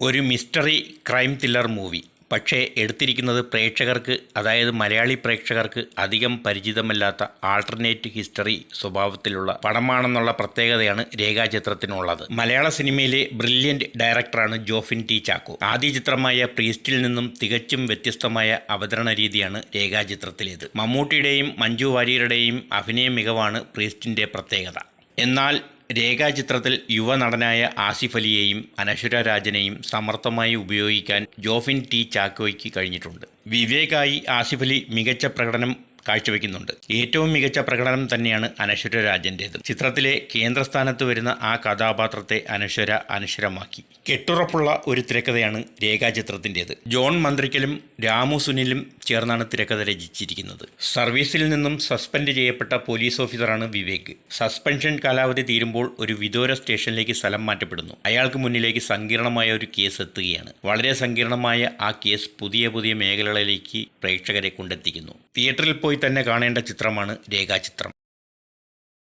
ഒരു mystery crime thriller movie. പക്ഷേ എടുത്തിരിക്കുന്നത് പ്രേക്ഷകർക്ക്, അതായത് മലയാളി പ്രേക്ഷകർക്ക് അധികം പരിചിതമല്ലാത്ത ആൾട്ടർനേറ്റ് ഹിസ്റ്ററി സ്വഭാവത്തിലുള്ള പടമാണെന്നുള്ള പ്രത്യേകതയാണ് രേഖാചിത്രത്തിനുള്ളത്. മലയാള സിനിമയിലെ ബ്രില്യൻ്റ് ഡയറക്ടറാണ് ജോഫിൻ ടി ചാക്കോ. ആദ്യ ചിത്രമായ പ്രീസ്റ്റിൽ നിന്നും തികച്ചും വ്യത്യസ്തമായ അവതരണ രീതിയാണ് രേഖാചിത്രത്തിലേത്. മമ്മൂട്ടിയുടെയും മഞ്ജു വാര്യരുടെയും അഭിനയ മികവാണ് പ്രീസ്റ്റിൻ്റെ പ്രത്യേകത. എന്നാൽ രേഖാചിത്രത്തിൽ യുവനടനായ ആസിഫ് അലിയെയും അനശ്വര രാജനെയും സമർത്ഥമായി ഉപയോഗിക്കാൻ ജോഫിൻ ടി ചാക്കോയ്ക്ക് കഴിഞ്ഞിട്ടുണ്ട്. വിവേകായി ആസിഫ് അലി മികച്ച പ്രകടനം കാഴ്ചവെക്കുന്നുണ്ട്. ഏറ്റവും മികച്ച പ്രകടനം തന്നെയാണ് അനശ്വര രാജൻ്റേത്. ചിത്രത്തിലെ കേന്ദ്രസ്ഥാനത്ത് വരുന്ന ആ കഥാപാത്രത്തെ അനശ്വരമാക്കി. കെട്ടുറപ്പുള്ള ഒരു തിരക്കഥയാണ് രേഖാചിത്രത്തിൻ്റേത്. ജോൺ മന്ത്രിക്കലും രാമു സുനിലും ചേർന്നാണ് തിരക്കഥ രചിച്ചിരിക്കുന്നത്. സർവീസിൽ നിന്നും സസ്പെൻഡ് ചെയ്യപ്പെട്ട പോലീസ് ഓഫീസറാണ് വിവേക്. സസ്പെൻഷൻ കാലാവധി തീരുമ്പോൾ ഒരു വിദൂര സ്റ്റേഷനിലേക്ക് സ്ഥലം മാറ്റപ്പെടുന്നു. അയാൾക്ക് മുന്നിലേക്ക് സങ്കീർണമായ ഒരു കേസ് എത്തുകയാണ്. വളരെ സങ്കീർണമായ ആ കേസ് പുതിയ മേഖലകളിലേക്ക് പ്രേക്ഷകരെ കൊണ്ടെത്തിക്കുന്നു. തിയേറ്ററിൽ പോയി തന്നെ കാണേണ്ട ചിത്രമാണ് രേഖാചിത്രം.